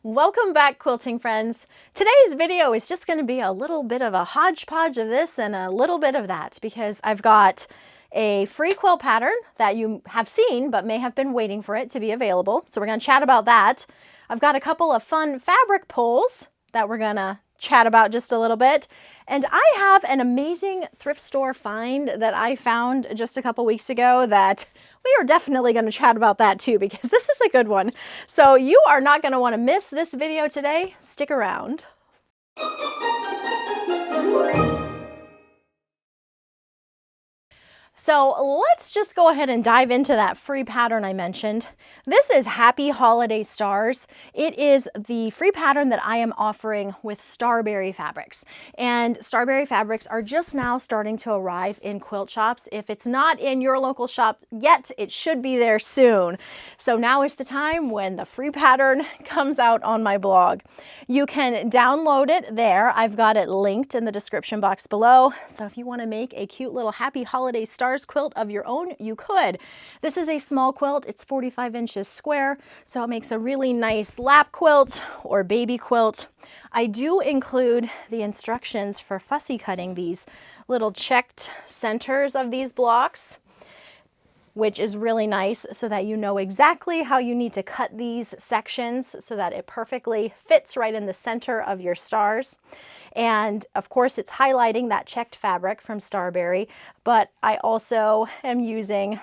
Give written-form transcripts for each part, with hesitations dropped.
Welcome back, quilting friends. Today's video is just going to be a little bit of a hodgepodge of this and a little bit of that because I've got a free quilt pattern that you have seen but may have been waiting for it to be available. So we're going to chat about that. I've got a couple of fun fabric pulls that we're going to chat about just a little bit. And I have an amazing thrift store find that I found just a couple weeks ago that we are definitely going to chat about that too, because this is a good one. So you are not going to want to miss this video today. Stick around. So let's just go ahead and dive into that free pattern I mentioned. This is Happy Holiday Stars. It is the free pattern that I am offering with Starberry fabrics. And Starberry fabrics are just now starting to arrive in quilt shops. If it's not in your local shop yet, it should be there soon. So now is the time when the free pattern comes out on my blog. You can download it there. I've got it linked in the description box below. So if you want to make a cute little Happy Holiday Stars quilt of your own, you could. This is a small quilt. It's 45 inches square, so it makes a really nice lap quilt or baby quilt. I do include the instructions for fussy cutting these little checked centers of these blocks, which is really nice so that you know exactly how you need to cut these sections so that it perfectly fits right in the center of your stars. And of course, it's highlighting that checked fabric from Starberry, but I also am using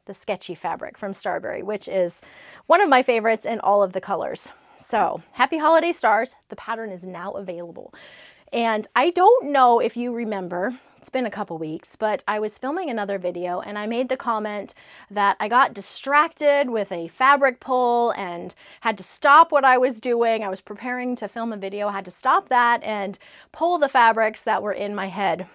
the sketchy fabric from Starberry, which is one of my favorites in all of the colors. So Happy Holiday Stars, the pattern is now available. And I don't know if you remember, it's been a couple weeks, but I was filming another video and I made the comment that I got distracted with a fabric pull and had to stop what I was doing. I was preparing to film a video, had to stop that and pull the fabrics that were in my head.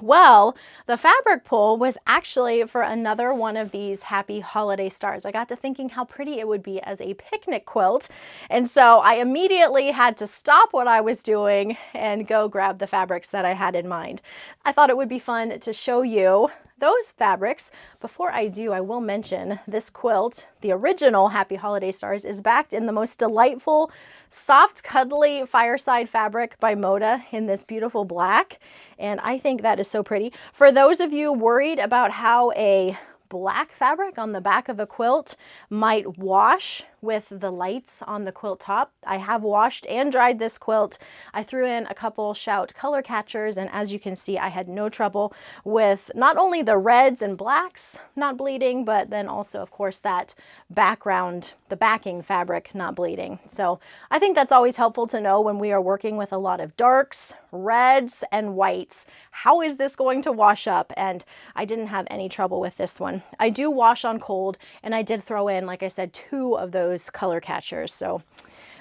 Well, the fabric pull was actually for another one of these Happy Holiday Stars. I got to thinking how pretty it would be as a picnic quilt. And so I immediately had to stop what I was doing and go grab the fabrics that I had in mind. I thought it would be fun to show you those fabrics. Before I do, I will mention this quilt, the original Happy Holiday Stars, is backed in the most delightful, soft, cuddly fireside fabric by Moda in this beautiful black. And I think that is so pretty. For those of you worried about how a black fabric on the back of a quilt might wash with the lights on the quilt top, I have washed and dried this quilt. I threw in a couple Shout color catchers, and as you can see, I had no trouble with not only the reds and blacks not bleeding, but then also, of course, that background, the backing fabric not bleeding. So I think that's always helpful to know when we are working with a lot of darks, reds, and whites. How is this going to wash up? And I didn't have any trouble with this one. I do wash on cold, and I did throw in, like I said, 2 of those color catchers. So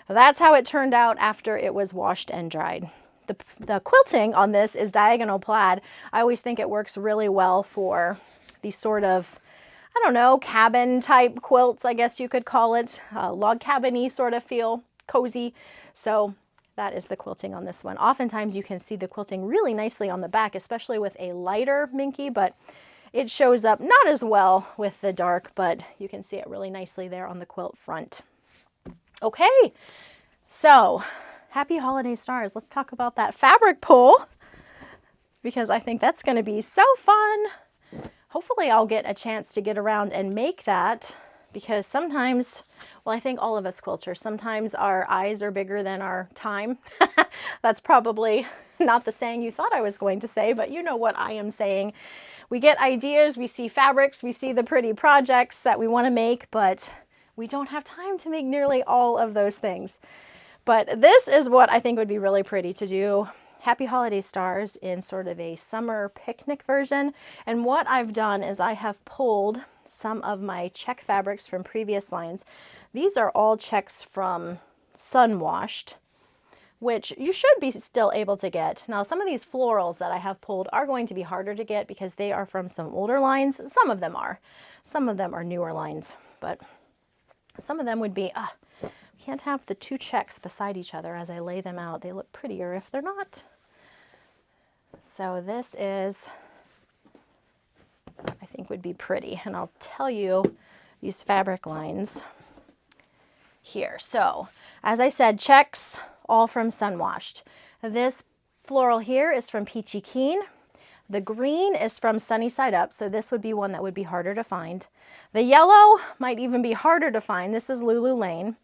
that's how it turned out after it was washed and dried. The quilting on this is diagonal plaid. I always think it works really well for these sort of, I don't know, cabin type quilts, I guess you could call it. Log cabin-y sort of feel, cozy. So that is the quilting on this one. Oftentimes you can see the quilting really nicely on the back, especially with a lighter minky, but it shows up not as well with the dark, but you can see it really nicely there on the quilt front. Okay, so Happy Holiday Stars. Let's talk about that fabric pull because I think that's going to be so fun. Hopefully I'll get a chance to get around and make that because sometimes, well, I think all of us quilters, sometimes our eyes are bigger than our time. That's probably not the saying you thought I was going to say, but you know what I am saying. We get ideas, we see fabrics, we see the pretty projects that we want to make, but we don't have time to make nearly all of those things. But this is what I think would be really pretty to do. Happy Holiday Stars in sort of a summer picnic version. And what I've done is I have pulled some of my check fabrics from previous lines. These are all checks from Sun Washed, which you should be still able to get. Now, some of these florals that I have pulled are going to be harder to get because they are from some older lines. Some of them are. Some of them are newer lines, but some of them would be, can't have the 2 checks beside each other as I lay them out. They look prettier if they're not. So this is, I think would be pretty. And I'll tell you these fabric lines here. So As I said, checks all from Sunwashed. This floral here is from Peachy Keen. The green is from Sunny Side Up, so this would be one that would be harder to find. The yellow might even be harder to find. This is Lulu Lane.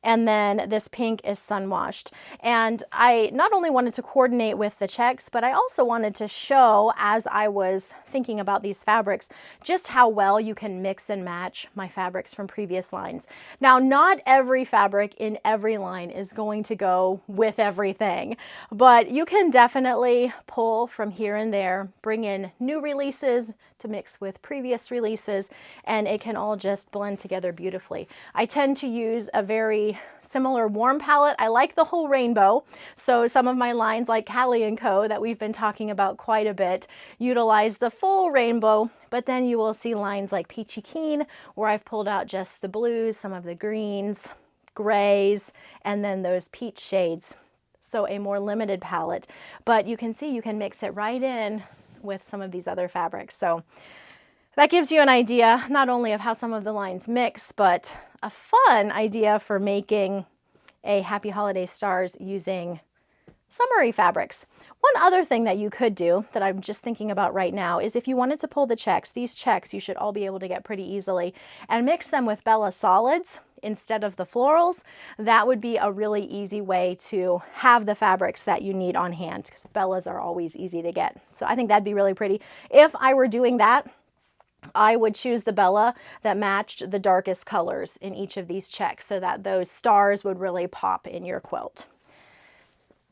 And then this pink is Sunwashed. And I not only wanted to coordinate with the checks, but I also wanted to show, as I was thinking about these fabrics, just how well you can mix and match my fabrics from previous lines. Now, not every fabric in every line is going to go with everything, but you can definitely pull from here and there, bring in new releases to mix with previous releases, and it can all just blend together beautifully. I tend to use a very similar warm palette. I like the whole rainbow, so some of my lines like Callie & Co. that we've been talking about quite a bit utilize the full rainbow, but then you will see lines like Peachy Keen where I've pulled out just the blues, some of the greens, grays, and then those peach shades. So a more limited palette, but you can see you can mix it right in with some of these other fabrics. So that gives you an idea not only of how some of the lines mix, but a fun idea for making a Happy Holiday Stars using summery fabrics. One other thing that you could do that I'm just thinking about right now is if you wanted to pull the checks, these checks you should all be able to get pretty easily, and mix them with Bella solids instead of the florals. That would be a really easy way to have the fabrics that you need on hand, because Bellas are always easy to get. So I think that'd be really pretty. If I were doing that, I would choose the Bella that matched the darkest colors in each of these checks so that those stars would really pop in your quilt.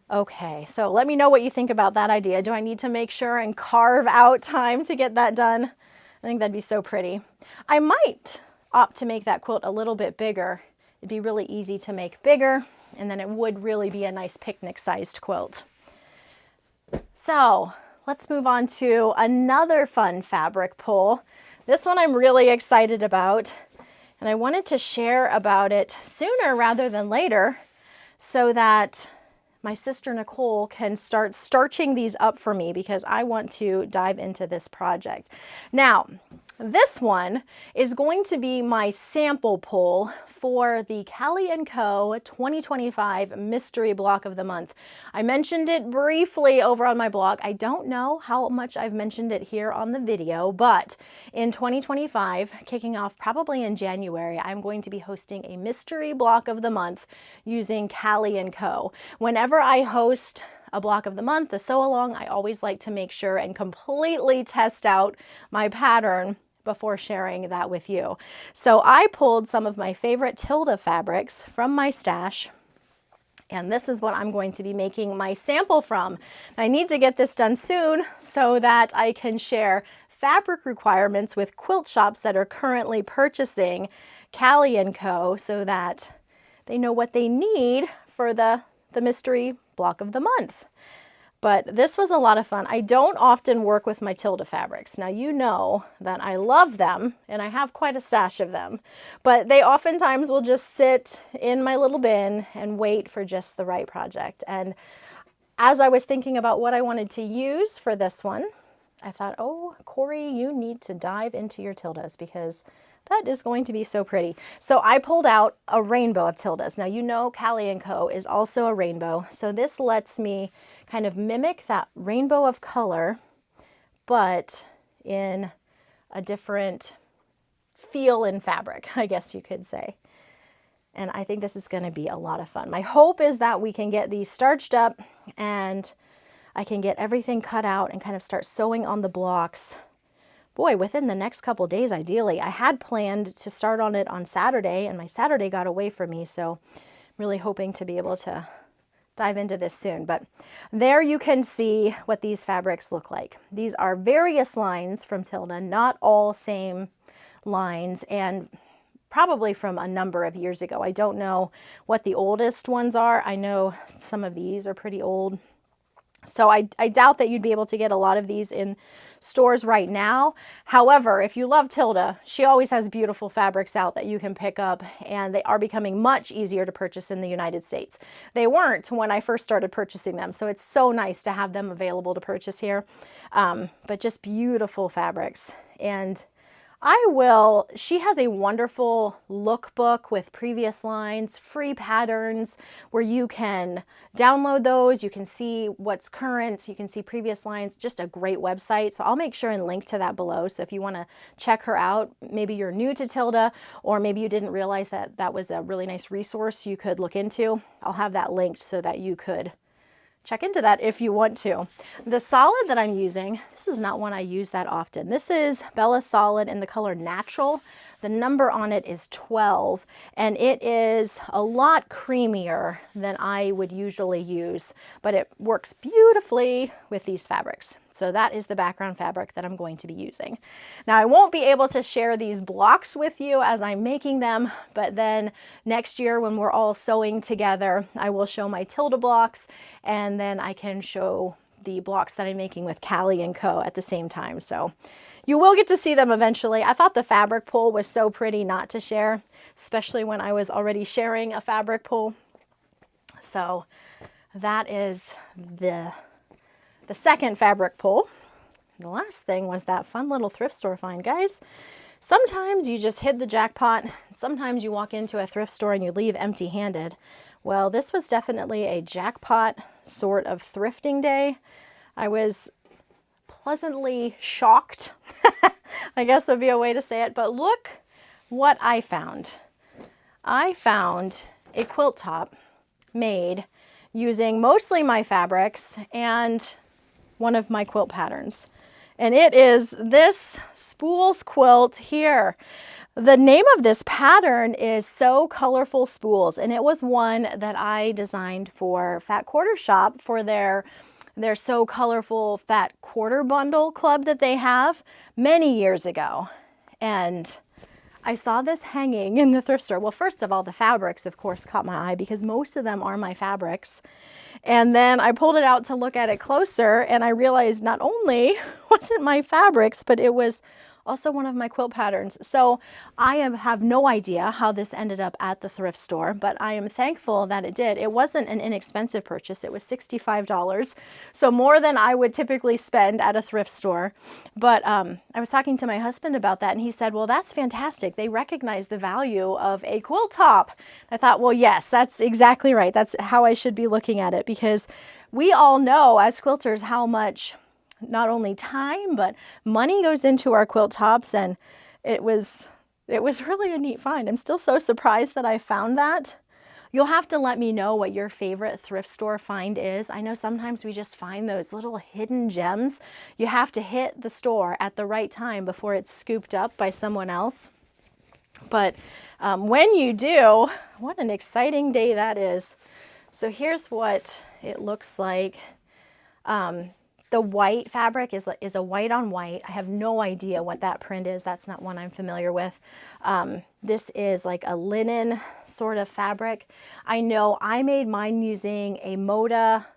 Okay, so let me know what you think about that idea. Do I need to make sure and carve out time to get that done? I think that'd be so pretty. I might opt to make that quilt a little bit bigger. It'd be really easy to make bigger, and then it would really be a nice picnic-sized quilt. So let's move on to another fun fabric pull. This one I'm really excited about, and I wanted to share about it sooner rather than later so that my sister Nicole can start starching these up for me, because I want to dive into this project. Now, this one is going to be my sample pull for the Callie & Co. 2025 Mystery Block of the Month. I mentioned it briefly over on my blog. I don't know how much I've mentioned it here on the video, but in 2025, kicking off probably in January, I'm going to be hosting a Mystery Block of the Month using Callie & Co. Whenever I host a block of the month, a sew along, I always like to make sure and completely test out my pattern before sharing that with you. So I pulled some of my favorite Tilda fabrics from my stash, and this is what I'm going to be making my sample from. I need to get this done soon so that I can share fabric requirements with quilt shops that are currently purchasing Callie & Co. so that they know what they need for the mystery block of the month. But this was a lot of fun. I don't often work with my Tilda fabrics. Now, you know that I love them, and I have quite a stash of them, but they oftentimes will just sit in my little bin and wait for just the right project. And as I was thinking about what I wanted to use for this one, I thought, oh, Corey, you need to dive into your Tildas, because that is going to be so pretty. So I pulled out a rainbow of Tildas. Now, you know Callie & Co. is also a rainbow, so this lets me kind of mimic that rainbow of color, but in a different feel in fabric, I guess you could say. And I think this is going to be a lot of fun. My hope is that we can get these starched up and I can get everything cut out and kind of start sewing on the blocks. Boy, within the next couple days, ideally. I had planned to start on it on Saturday, and my Saturday got away from me, so I'm really hoping to be able to dive into this soon. But there you can see what these fabrics look like. These are various lines from Tilda, not all same lines, and probably from a number of years ago. I don't know what the oldest ones are. I know some of these are pretty old. So I doubt that you'd be able to get a lot of these in stores right now. However, if you love Tilda, she always has beautiful fabrics out that you can pick up, and they are becoming much easier to purchase in the United States. They weren't when I first started purchasing them, so it's so nice to have them available to purchase here. But just beautiful fabrics. And I will. She has a wonderful lookbook with previous lines, free patterns where you can download those. You can see what's current. You can see previous lines. Just a great website. So I'll make sure and link to that below. So if you want to check her out, maybe you're new to Tilda, or maybe you didn't realize that that was a really nice resource you could look into, I'll have that linked so that you could check into that if you want to. The solid that I'm using, this is not one I use that often. This is Bella Solid in the color Natural. The number on it is 12, and it is a lot creamier than I would usually use, but it works beautifully with these fabrics. So that is the background fabric that I'm going to be using. Now I won't be able to share these blocks with you as I'm making them, but then next year when we're all sewing together, I will show my Tilda blocks, and then I can show the blocks that I'm making with Callie & Co. at the same time. So you will get to see them eventually. I thought the fabric pull was so pretty not to share, especially when I was already sharing a fabric pull. So that is the second fabric pull. The last thing was that fun little thrift store find, guys. Sometimes you just hit the jackpot. Sometimes you walk into a thrift store and you leave empty-handed. Well, this was definitely a jackpot sort of thrifting day. I was pleasantly shocked, I guess would be a way to say it, but look what I found. I found a quilt top made using mostly my fabrics and one of my quilt patterns. And it is this Spools quilt here. The name of this pattern is So Colorful Spools, and it was one that I designed for Fat Quarter Shop for their So Colorful Fat Quarter Bundle club that they have many years ago. And I saw this hanging in the thrift store. Well, first of all, the fabrics, of course, caught my eye because most of them are my fabrics. And then I pulled it out to look at it closer, and I realized not only was it my fabrics, but it was also one of my quilt patterns. So I have no idea how this ended up at the thrift store, but I am thankful that it did. It wasn't an inexpensive purchase. It was $65, so more than I would typically spend at a thrift store. But I was talking to my husband about that, and he said, well, that's fantastic. They recognize the value of a quilt top. I thought, well, yes, that's exactly right. That's how I should be looking at it, because we all know as quilters how much not only time, but money goes into our quilt tops, and it was really a neat find. I'm still so surprised that I found that. You'll have to let me know what your favorite thrift store find is. I know sometimes we just find those little hidden gems. You have to hit the store at the right time before it's scooped up by someone else. But when you do, what an exciting day that is. So here's what it looks like. The white fabric is a white on white. I have no idea what that print is. That's not one I'm familiar with. This is like a linen sort of fabric. I know I made mine using a Moda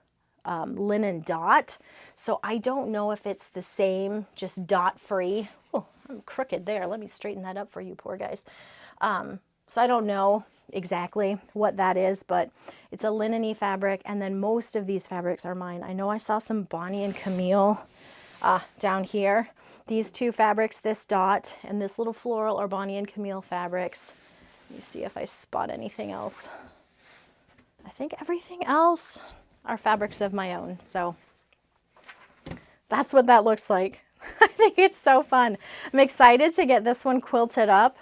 linen dot. So I don't know if it's the same, just dot free. Oh, I'm crooked there. Let me straighten that up for you poor guys. So I don't know exactly what that is, but it's a linen-y fabric, and then most of these fabrics are mine. I know I saw some Bonnie and Camille down here. These two fabrics, this dot and this little floral, are Bonnie and Camille fabrics. Let me see if I spot anything else. I think everything else are fabrics of my own, so that's what that looks like. I think it's so fun. I'm excited to get this one quilted up.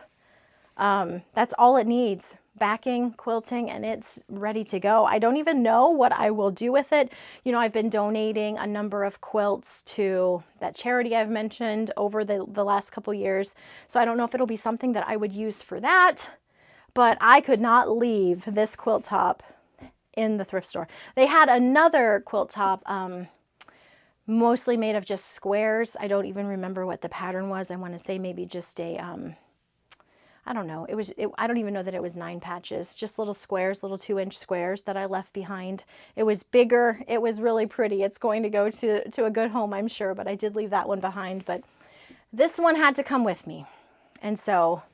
That's all it needs. Backing, quilting, and it's ready to go. I don't even know what I will do with it. You know, I've been donating a number of quilts to that charity I've mentioned over the last couple years. So I don't know if it'll be something that I would use for that, but I could not leave this quilt top in the thrift store. They had another quilt top, mostly made of just squares. I don't even remember what the pattern was. I want to say maybe just a, I don't know. I don't even know that it was 9 patches, just little squares, little 2-inch squares that I left behind. It was bigger. It was really pretty. It's going to go to a good home, I'm sure, but I did leave that one behind. But this one had to come with me. And so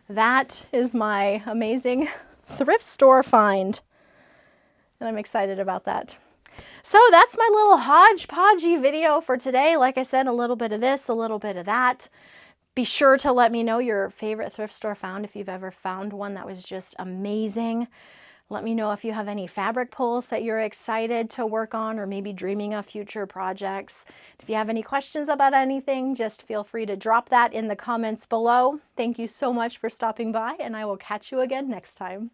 that is my amazing thrift store find. And I'm excited about that. So that's my little hodgepodgey video for today. Like I said, a little bit of this, a little bit of that. Be sure to let me know your favorite thrift store found if you've ever found one that was just amazing. Let me know if you have any fabric pulls that you're excited to work on or maybe dreaming of future projects. If you have any questions about anything, just feel free to drop that in the comments below. Thank you so much for stopping by, and I will catch you again next time.